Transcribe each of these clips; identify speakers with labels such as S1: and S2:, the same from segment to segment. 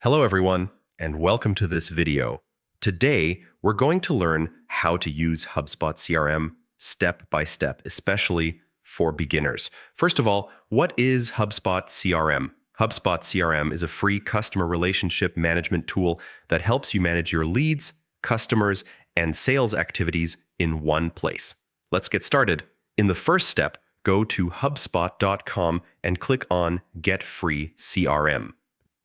S1: Hello everyone, and welcome to this video. Today, we're going to learn how to use HubSpot CRM step by step, especially for beginners. First of all, what is HubSpot CRM? HubSpot CRM is a free customer relationship management tool that helps you manage your leads, customers, and sales activities in one place. Let's get started. In the first step, go to HubSpot.com and click on Get Free CRM.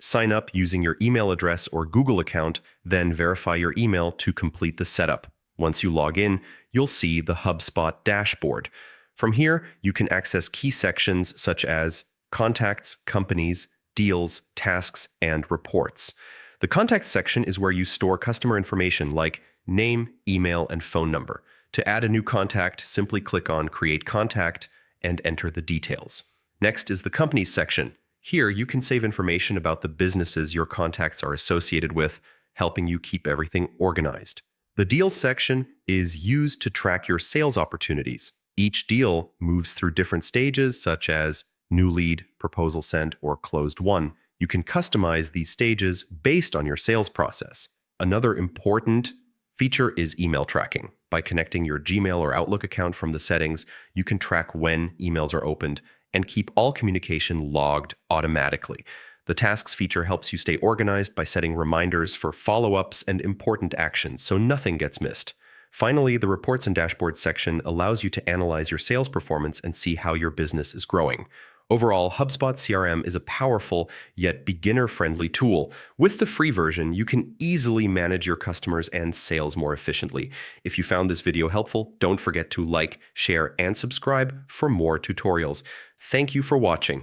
S1: Sign up using your email address or Google account, then verify your email to complete the setup. Once you log in, you'll see the HubSpot dashboard. From here, you can access key sections such as contacts, companies, deals, tasks, and reports. The contacts section is where you store customer information like name, email, and phone number. To add a new contact, simply click on Create Contact and enter the details. Next is the companies section. Here, you can save information about the businesses your contacts are associated with, helping you keep everything organized. The deals section is used to track your sales opportunities. Each deal moves through different stages, such as new lead, proposal sent, or closed won. You can customize these stages based on your sales process. Another important feature is email tracking. By connecting your Gmail or Outlook account from the settings, you can track when emails are opened and keep all communication logged automatically. The Tasks feature helps you stay organized by setting reminders for follow-ups and important actions so nothing gets missed. Finally, the Reports and Dashboards section allows you to analyze your sales performance and see how your business is growing. Overall, HubSpot CRM is a powerful yet beginner-friendly tool. With the free version, you can easily manage your customers and sales more efficiently. If you found this video helpful, don't forget to like, share, and subscribe for more tutorials. Thank you for watching.